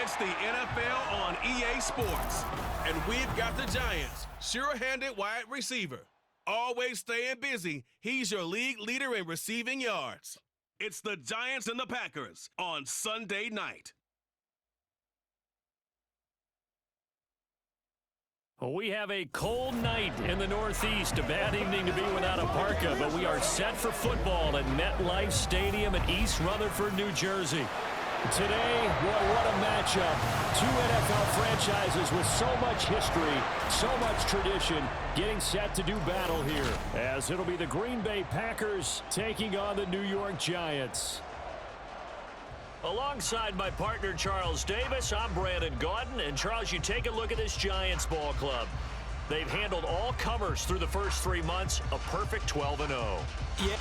It's the NFL on EA Sports. And we've got the Giants, sure-handed wide receiver. Always staying busy, he's your league leader in receiving yards. It's the Giants and the Packers on Sunday night. Well, we have a cold night in the Northeast. A bad evening to be without a parka, but we are set for football at MetLife Stadium in East Rutherford, New Jersey. Today, what a matchup. Two NFL franchises with so much history, so much tradition, getting set to do battle here, as it'll be the Green Bay Packers taking on the New York Giants. Alongside my partner, Charles Davis, I'm Brandon Gaudin. And, Charles, you take a look at this Giants ball club. They've handled all comers through the first 3 months, a perfect 12-0. Yeah.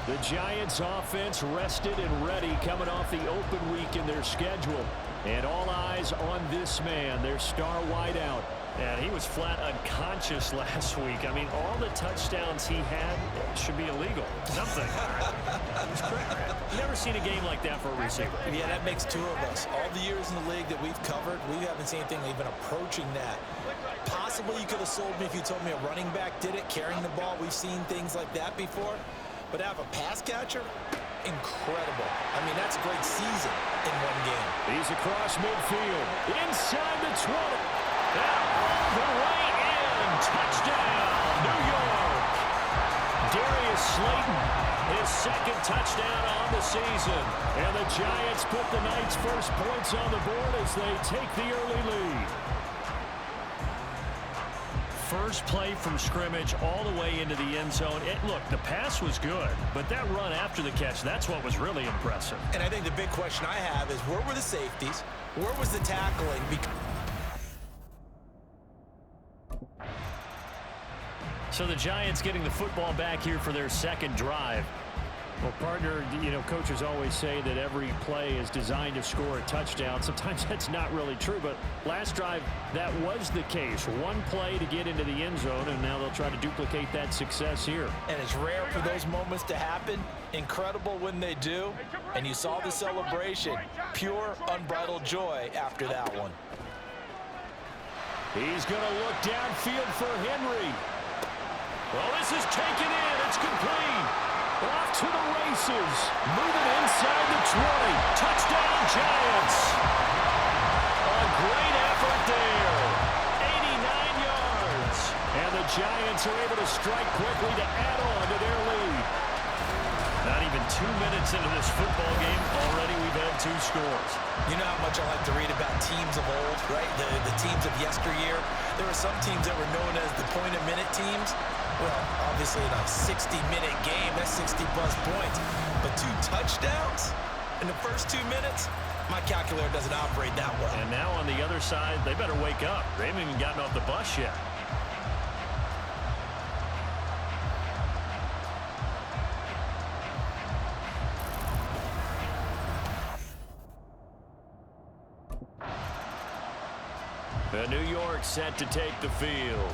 The Giants offense rested and ready coming off the open week in their schedule. And all eyes on this man, their star wideout. And he was flat unconscious last week. I mean, all the touchdowns he had should be illegal. Something. Never seen a game like that for a receiver. Yeah, that makes two of us. All the years in the league that we've covered, we haven't seen anything even approaching that. Possibly you could have sold me if you told me a running back did it, carrying the ball. We've seen things like that before. But have a pass catcher? Incredible. I mean, that's a great season in one game. He's across midfield, inside the 20. All the way in. Touchdown, New York. Darius Slayton, his second touchdown on the season. And the Giants put the Knights' first points on the board as they take the early lead. First play from scrimmage all the way into the end zone. Look, the pass was good, but that run after the catch, that's what was really impressive. And I think the big question I have is, where were the safeties? Where was the tackling? So the Giants getting the football back here for their second drive. Well, partner, you know, coaches always say that every play is designed to score a touchdown. Sometimes that's not really true, but last drive, that was the case. One play to get into the end zone, and now they'll try to duplicate that success here. And it's rare for those moments to happen. Incredible when they do. And you saw the celebration. Pure, unbridled joy after that one. He's going to look downfield for Henry. Well, this is taken in. It's complete. Off to the races. Moving inside the 20. Touchdown, Giants. A great effort there. 89 yards. And the Giants are able to strike quickly to add on to their lead. Not even 2 minutes into this football game, already we've had 2 scores. You know how much I like to read about teams of old, right? The teams of yesteryear. There were some teams that were known as the point-a-minute teams. Well, obviously in a 60-minute game, that's 60-plus points. But 2 touchdowns in the first 2 minutes? My calculator doesn't operate that well. And now on the other side, they better wake up. They haven't even gotten off the bus yet. The New York set to take the field.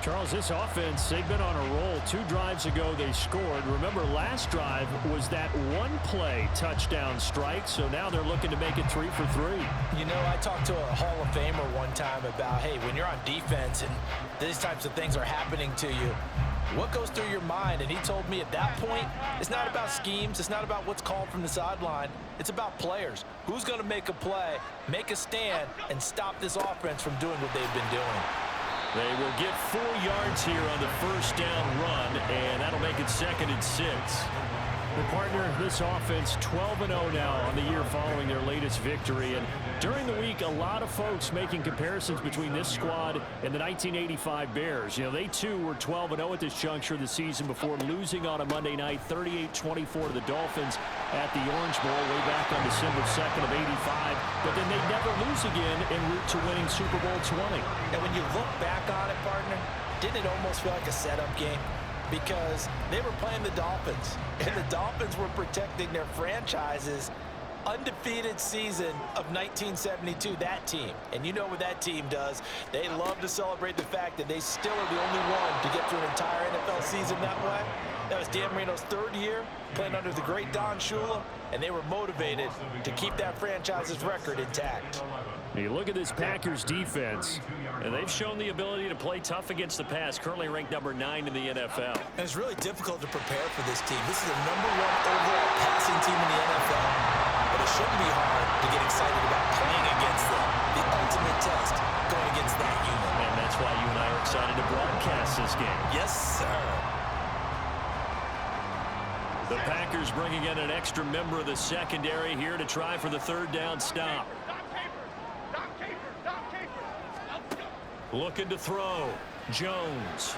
Charles, this offense, they've been on a roll. 2 drives ago, they scored. Remember, last drive was that one-play touchdown strike, so now they're looking to make it 3 for 3. You know, I talked to a Hall of Famer one time about, hey, when you're on defense and these types of things are happening to you, what goes through your mind? And he told me at that point, it's not about schemes. It's not about what's called from the sideline. It's about players. Who's going to make a play, make a stand, and stop this offense from doing what they've been doing? They will get 4 yards here on the first down run, and that'll make it 2nd and 6. The partner, this offense 12-0 now on the year following their latest victory. And during the week, a lot of folks making comparisons between this squad and the 1985 Bears. You know, they too were 12-0 at this juncture of the season before losing on a Monday night 38-24 to the Dolphins at the Orange Bowl way back on December 2nd of 85. But then they never lose again en route to winning Super Bowl 20. And when you look back on it, partner, didn't it almost feel like a setup game? Because they were playing the Dolphins, and the Dolphins were protecting their franchises undefeated season of 1972, that team. And you know what that team does. They love to celebrate the fact that they still are the only one to get through an entire NFL season that way. That was Dan Marino's third year playing under the great Don Shula, and they were motivated to keep that franchise's record intact. You look at this Packers defense, and they've shown the ability to play tough against the pass, currently ranked number 9 in the NFL. And it's really difficult to prepare for this team. This is the #1 overall passing team in the NFL, but it shouldn't be hard to get excited about playing against them. The ultimate test going against that unit. And that's why you and I are excited to broadcast this game. Yes, sir. The Packers bringing in an extra member of the secondary here to try for the third down stop. Looking to throw. Jones.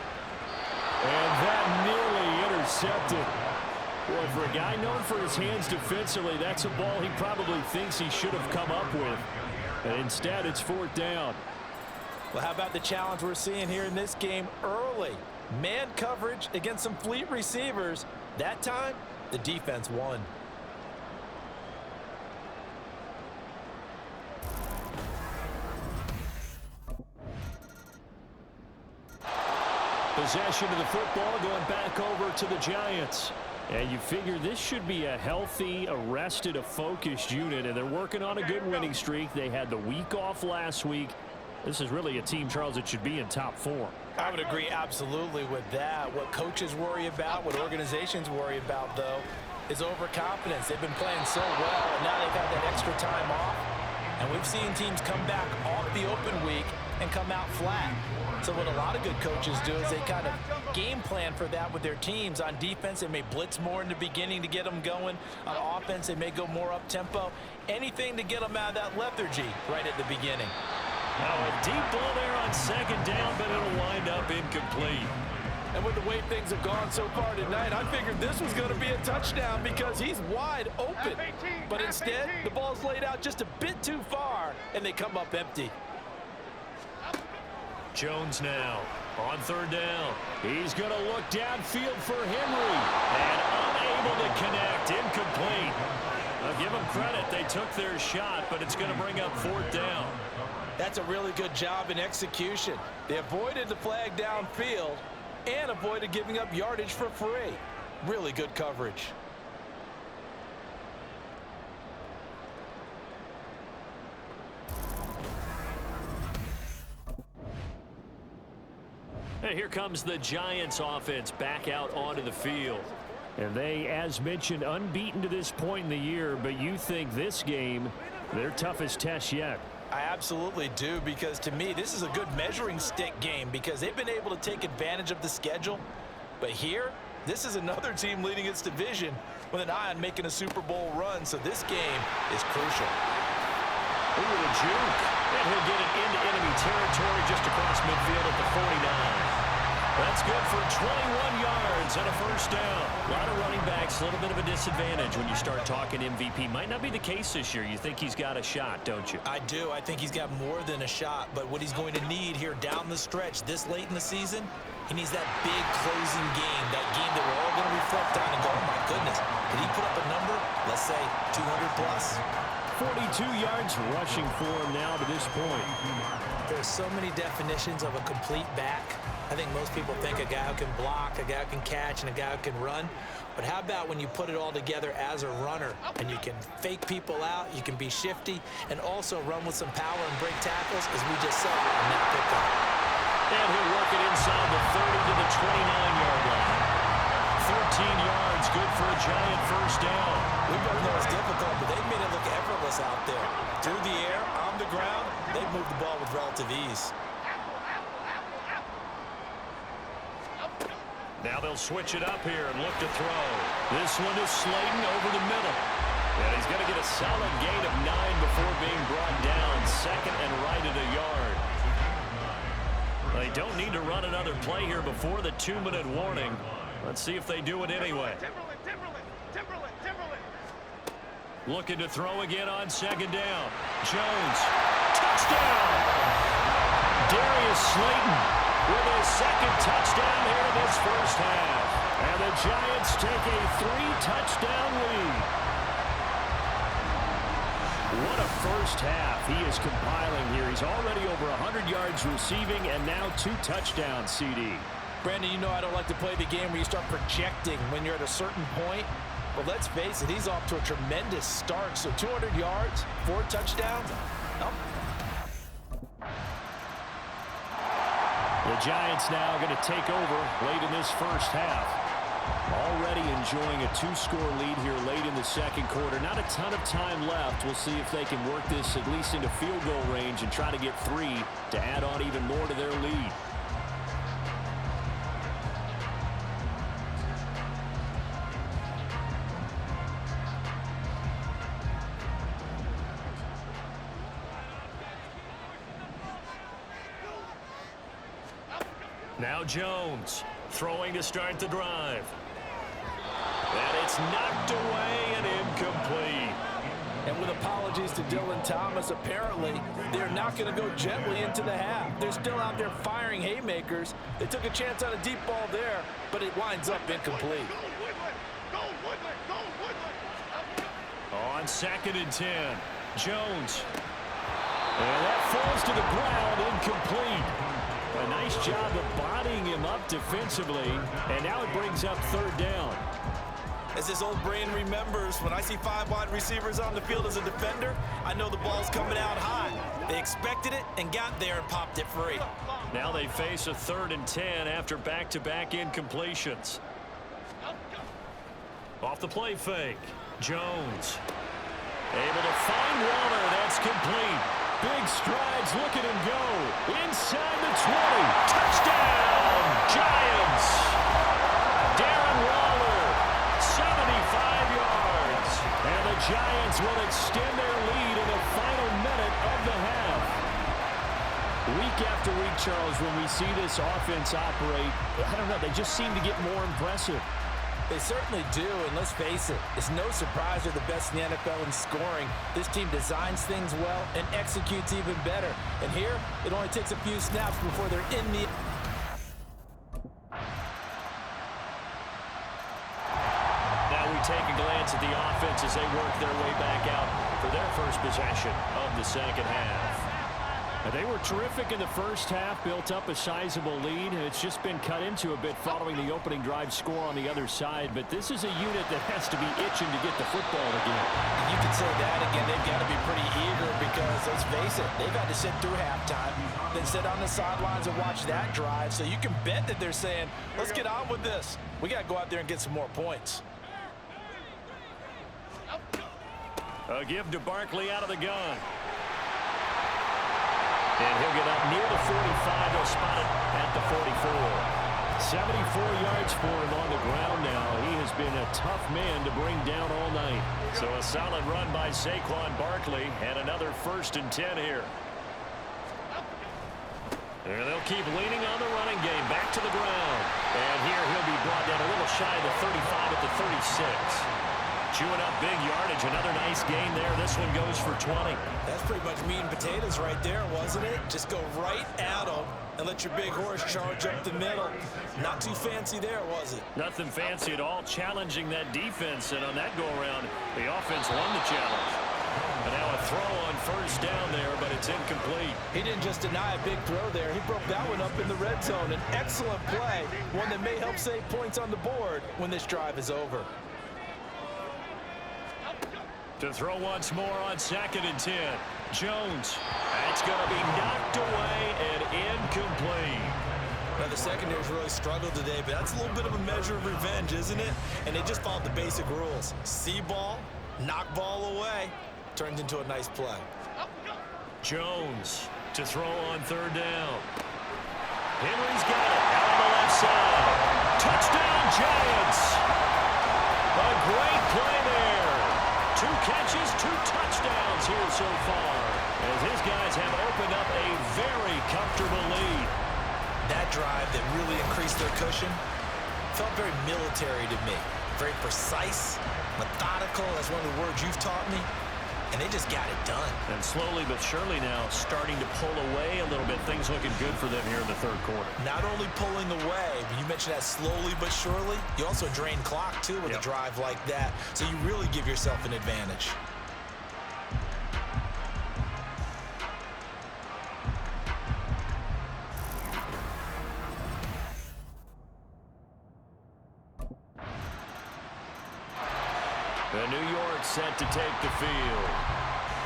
And that nearly intercepted. Boy, for a guy known for his hands defensively, that's a ball he probably thinks he should have come up with. And instead, it's 4th down. Well, how about the challenge we're seeing here in this game early? Man coverage against some fleet receivers. That time, the defense won. Possession of the football going back over to the Giants. And you figure this should be a healthy, arrested, a focused unit, and they're working on a good winning streak. They had the week off last week. This is really a team, Charles, that should be in top form. I would agree absolutely with that. What coaches worry about, what organizations worry about, though, is overconfidence. They've been playing so well, and now they've had that extra time off. And we've seen teams come back off the open week and come out flat. So what a lot of good coaches do is they kind of game plan for that with their teams. On defense, they may blitz more in the beginning to get them going. On offense, they may go more up-tempo. Anything to get them out of that lethargy right at the beginning. Now a deep ball there on 2nd down, but it'll wind up incomplete. And with the way things have gone so far tonight, I figured this was going to be a touchdown because he's wide open. But instead, the ball's laid out just a bit too far, and they come up empty. Jones now on 3rd down. He's going to look downfield for Henry. And unable to connect. Incomplete. I'll give them credit. They took their shot, but it's going to bring up 4th down. That's a really good job in execution. They avoided the flag downfield and avoided giving up yardage for free. Really good coverage. And here comes the Giants offense back out onto the field. And they, as mentioned, unbeaten to this point in the year, but you think this game, their toughest test yet. I absolutely do, because to me, this is a good measuring stick game because they've been able to take advantage of the schedule. But here, this is another team leading its division with an eye on making a Super Bowl run, so this game is crucial. Ooh, the juke. And he'll get it into enemy territory just across midfield at the 49. That's good for 21 yards and a 1st down. A lot of running backs, a little bit of a disadvantage when you start talking MVP. Might not be the case this year. You think he's got a shot, don't you? I do. I think he's got more than a shot. But what he's going to need here down the stretch this late in the season, he needs that big closing game, that game that we're all going to reflect on and go, oh, my goodness, did he put up a number, let's say, 200 plus? 42 yards rushing for him now to this point. There's so many definitions of a complete back. I think most people think a guy who can block, a guy who can catch, and a guy who can run. But how about when you put it all together as a runner and you can fake people out, you can be shifty, and also run with some power and break tackles, as we just saw in that pickup. And he'll work it inside the 30 to the 29-yard line. 14 yards, good for a Giant 1st down. We both know it's difficult, but they've made it look effortless out there. Through the air, on the ground, they've moved the ball with relative ease. Now they'll switch it up here and look to throw. This one is Slayton over the middle. And he's going to get a solid gain of 9 before being brought down. 2nd and right at a yard. They don't need to run another play here before the 2-minute warning. Let's see if they do it anyway. Looking to throw again on 2nd down. Jones. Touchdown! Darius Slayton with his 2nd touchdown here in this 1st half. And the Giants take a 3-touchdown lead. What a first half he is compiling here. He's already over 100 yards receiving and now 2 touchdowns, CD. Brandon, you know I don't like to play the game where you start projecting when you're at a certain point. But let's face it, he's off to a tremendous start. So 200 yards, 4 touchdowns. Oh. The Giants now going to take over late in this first half. Already enjoying a 2-score lead here late in the second quarter. Not a ton of time left. We'll see if they can work this at least into field goal range and try to get 3 to add on even more to their lead. Now Jones throwing to start the drive. And it's knocked away and incomplete. And with apologies to Dylan Thomas, apparently they're not going to go gently into the half. They're still out there firing haymakers. They took a chance on a deep ball there, but it winds up incomplete. On 2nd and 10, Jones. And that falls to the ground, incomplete. A nice job of bodying him up defensively, and now it brings up 3rd down. As this old brain remembers, when I see 5 wide receivers on the field as a defender, I know the ball's coming out high. They expected it and got there and popped it free. Now they face a 3rd and 10 after back-to-back incompletions. Off the play fake, Jones. Able to find Waller, that's complete. Big strides, look at him go. Inside the 20. Touchdown, Giants. Darren Waller, 75 yards. And the Giants will extend their lead in the final minute of the half. Week after week, Charles, when we see this offense operate, I don't know, they just seem to get more impressive. They certainly do, and let's face it, it's no surprise they're the best in the NFL in scoring. This team designs things well and executes even better. And here, it only takes a few snaps before they're in the... Now we take a glance at the offense as they work their way back out for their first possession of the second half. They were terrific in the first half, built up a sizable lead. It's just been cut into a bit following the opening drive score on the other side. But this is a unit that has to be itching to get the football again. And you can say that again. They've got to be pretty eager because, let's face it, they've had to sit through halftime, then sit on the sidelines and watch that drive. So you can bet that they're saying, let's get on with this. We got to go out there and get some more points. A give to Barkley out of the gun. And he'll get up near the 45. They'll spot it at the 44. 74 yards for him on the ground now. He has been a tough man to bring down all night. So a solid run by Saquon Barkley and another 1st and 10 here. And they'll keep leaning on the running game. Back to the ground. And here he'll be brought down a little shy of the 35 at the 36. Chewing up big yardage. Another nice gain there. This one goes for 20. That's pretty much meat and potatoes right there, wasn't it? Just go right at them and let your big horse charge up the middle. Not too fancy there, was it? Nothing fancy at all. Challenging that defense. And on that go-around, the offense won the challenge. And now a throw on 1st down there, but it's incomplete. He didn't just deny a big throw there. He broke that one up in the red zone. An excellent play. One that may help save points on the board when this drive is over. To throw once more on 2nd and 10. Jones. That's going to be knocked away and incomplete. Now, the secondary's really struggled today, but that's a little bit of a measure of revenge, isn't it? And they just followed the basic rules. See ball, knock ball away. Turned into a nice play. Jones to throw on 3rd down. Henry's got it out on the left side. Touchdown, Giants. A great play there. 2 catches, 2 touchdowns here so far, as his guys have opened up a very comfortable lead. That drive that really increased their cushion felt very military to me. Very precise, methodical. That's one of the words you've taught me. And they just got it done. And slowly but surely now starting to pull away a little bit. Things looking good for them here in the 3rd quarter. Not only pulling away, but you mentioned that slowly but surely. You also drain clock, too, with a drive like that. So you really give yourself an advantage. set to take the field.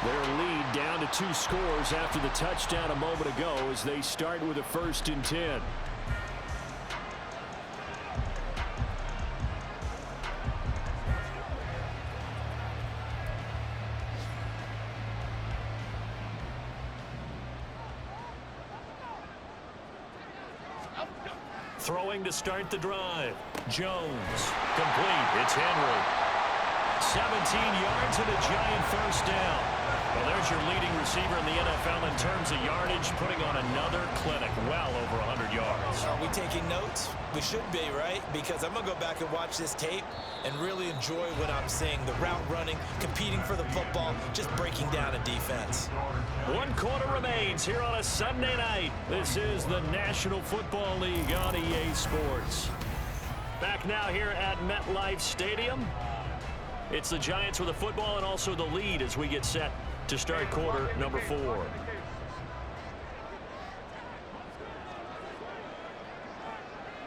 Their lead down to 2 scores after the touchdown a moment ago as they start with a 1st and 10. Throwing to start the drive. Jones. Complete. It's Henry. 17 yards and a giant 1st down. Well, there's your leading receiver in the NFL in terms of yardage, putting on another clinic, well over 100 yards. Are we taking notes? We should be, right? Because I'm going to go back and watch this tape and really enjoy what I'm seeing. The route running, competing for the football, just breaking down a defense. 1 quarter remains here on a Sunday night. This is the National Football League on EA Sports. Back now here at MetLife Stadium. It's the Giants with the football and also the lead as we get set to start quarter number 4.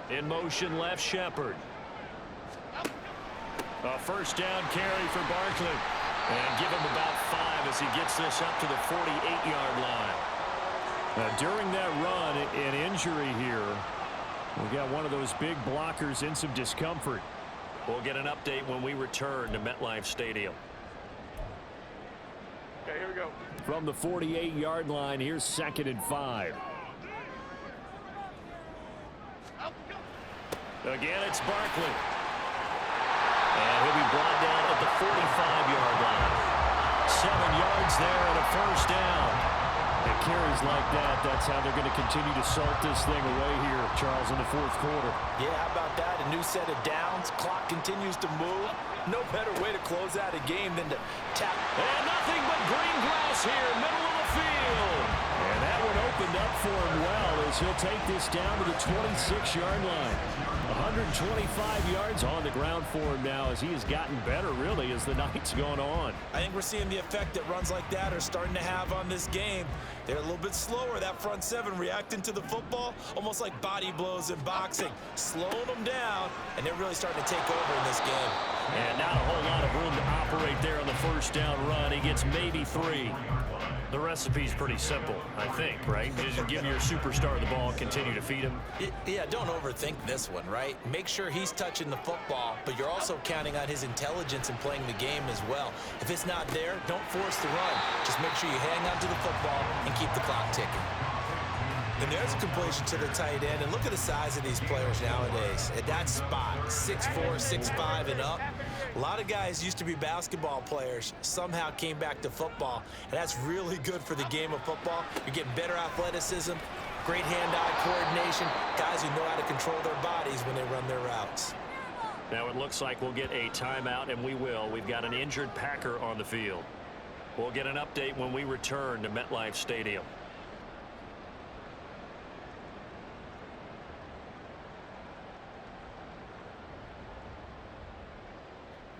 In motion, left Shepard. A 1st down carry for Barkley. And give him about 5 as he gets this up to the 48-yard line. Now, during that run, an injury here. We got one of those big blockers in some discomfort. We'll get an update when we return to MetLife Stadium. Okay, here we go. From the 48-yard line, here's 2nd and 5. Again, it's Barkley. And he'll be brought down at the 45-yard line. 7 yards there and a 1st down. It carries like that. That's how they're going to continue to salt this thing away here, Charles, in the 4th quarter. Yeah, how about that? A new set of downs. Clock continues to move. No better way to close out a game than to tap. And nothing but green grass here, middle of the field. And that one opened up for him well as he'll take this down to the 26-yard line. 125 yards on the ground for him now as he has gotten better, really, as the night's gone on. I think we're seeing the effect that runs like that are starting to have on this game. They're a little bit slower, that front 7 reacting to the football, almost like body blows in boxing, slowing them down, and they're really starting to take over in this game. And not a whole lot of room to operate there on the 1st down run. He gets maybe 3. The recipe's pretty simple, I think, right? Just give your superstar the ball and continue to feed him. Yeah, don't overthink this one, right? Make sure he's touching the football, but you're also counting on his intelligence in playing the game as well. If it's not there, don't force the run. Just make sure you hang on to the football and keep the clock ticking. And there's a completion to the tight end. And look at the size of these players nowadays. At that spot, 6'4", 6'5", and up. A lot of guys used to be basketball players, somehow came back to football. And that's really good for the game of football. You're getting better athleticism, great hand-eye coordination, guys who know how to control their bodies when they run their routes. Now it looks like we'll get a timeout, and we will. We've got an injured Packer on the field. We'll get an update when we return to MetLife Stadium.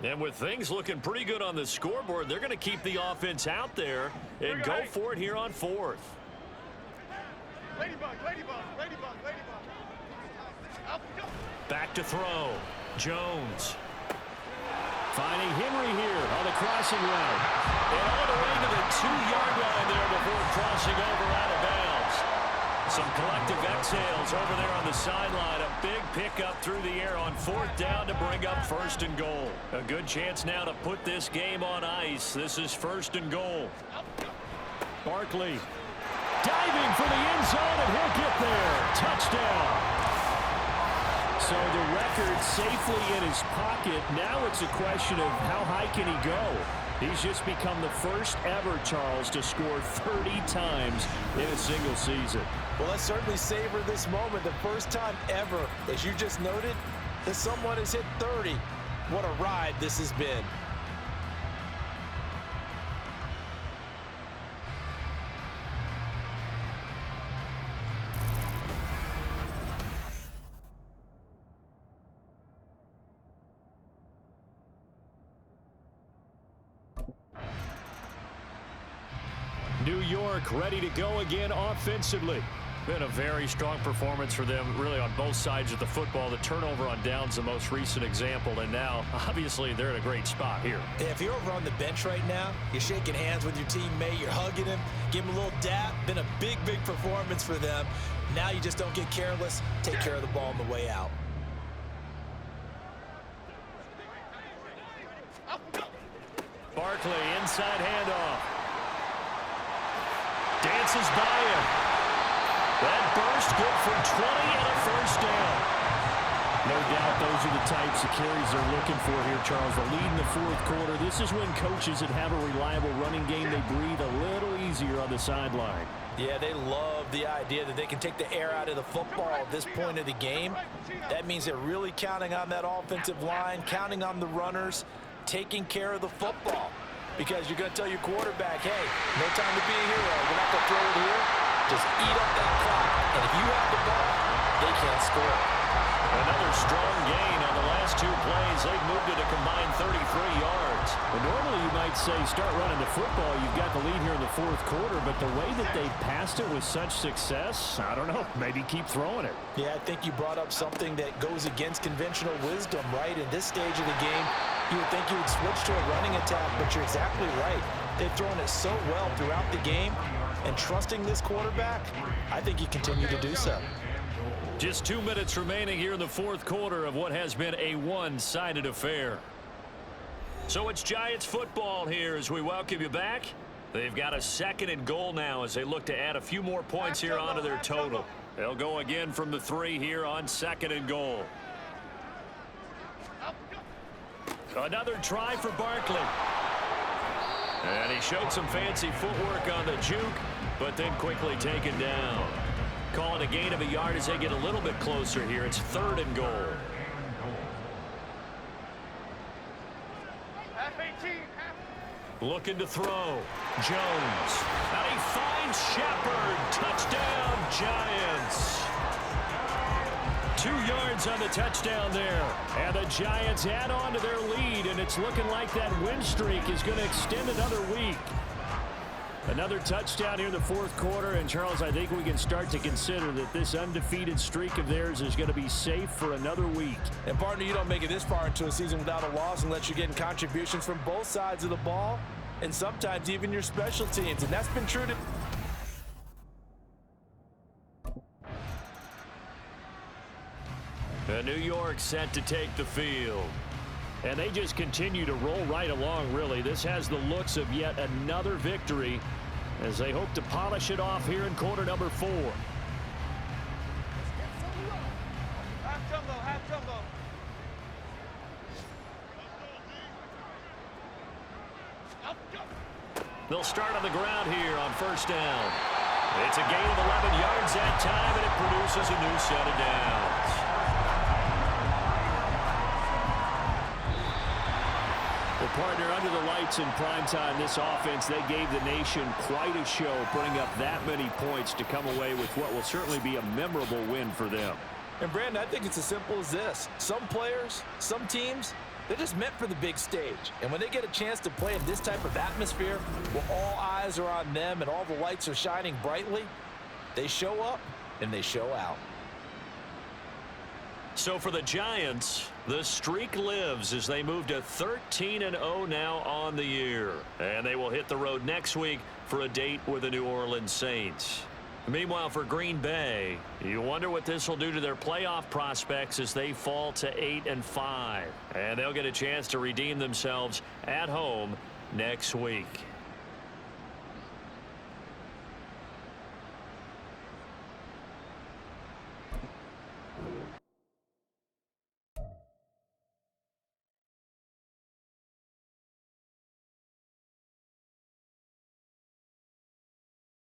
And with things looking pretty good on the scoreboard, they're going to keep the offense out there and go for it here on 4th. Ladybug, ladybug, ladybug, ladybug. Back to throw. Jones. Finding Henry here on the crossing route. And all the way to the 2-yard line there before crossing over out of bounds. Some collective exhales over there on the sideline. A big pickup through the air on 4th down to bring up 1st and goal. A good chance now to put this game on ice. This is 1st and goal. Barkley diving for the end zone, and he'll get there. Touchdown. So the record safely in his pocket. Now it's a question of how high can he go. He's just become the first ever, Charles, to score 30 times in a single season. Well, let's certainly savor this moment. The first time ever, as you just noted, that someone has hit 30. What a ride this has been. New York ready to go again offensively. Been a very strong performance for them, really, on both sides of the football. The turnover on downs, the most recent example, and now, obviously, they're in a great spot here. If you're over on the bench right now, you're shaking hands with your teammate, you're hugging him, give him a little dap. Been a big, big performance for them. Now you just don't get careless. Take care of the ball on the way out. Barkley, inside handoff. Dances by him. That burst good for 20 and a first down. No doubt those are the types of carries they're looking for here, Charles. The lead in the fourth quarter. This is when coaches that have a reliable running game, they breathe a little easier on the sideline. Yeah, they love the idea that they can take the air out of the football at this point of the game. That means they're really counting on that offensive line, counting on the runners, taking care of the football. Because you're going to tell your quarterback, hey, no time to be a hero. We're not going to throw it here. Just eat up that clock. And if you have the ball, they can't score. Another strong gain on the last two plays. They've moved it a combined 33 yards. And normally you might say start running the football. You've got the lead here in the fourth quarter. But the way that they passed it with such success, I don't know, maybe keep throwing it. Yeah, I think you brought up something that goes against conventional wisdom, right? In this stage of the game, you would think you would switch to a running attack, but you're exactly right. They've thrown it so well throughout the game, and trusting this quarterback, I think you continue to do so. Just 2 minutes remaining here in the fourth quarter of what has been a one-sided affair. So it's Giants football here as we welcome you back. They've got a 2nd and goal now as they look to add a few more points here onto their total. They'll go again from the 3 here on 2nd and goal. Another try for Barkley. And he showed some fancy footwork on the juke, but then quickly taken down. Calling a gain of a yard as they get a little bit closer here. It's 3rd and goal. Looking to throw. Jones. And he finds Shepard. Touchdown, Giants. 2 yards on the touchdown there. And the Giants add on to their lead, and it's looking like that win streak is going to extend another week. Another touchdown here in the fourth quarter, and Charles, I think we can start to consider that this undefeated streak of theirs is going to be safe for another week. And partner, you don't make it this far into a season without a loss unless you're getting contributions from both sides of the ball, and sometimes even your special teams, and that's been true to... New York set to take the field. And they just continue to roll right along, really. This has the looks of yet another victory as they hope to polish it off here in quarter number 4. Half jumbo. They'll start on the ground here on first down. It's a gain of 11 yards that time, and it produces a new set of downs. Well, partner, under the lights in primetime, this offense, they gave the nation quite a show, putting up that many points to come away with what will certainly be a memorable win for them. And, Brandon, I think it's as simple as this. Some players, some teams, they're just meant for the big stage. And when they get a chance to play in this type of atmosphere where all eyes are on them and all the lights are shining brightly, they show up and they show out. So for the Giants, the streak lives as they move to 13-0 now on the year. And they will hit the road next week for a date with the New Orleans Saints. Meanwhile, for Green Bay, you wonder what this will do to their playoff prospects as they fall to 8-5. And they'll get a chance to redeem themselves at home next week.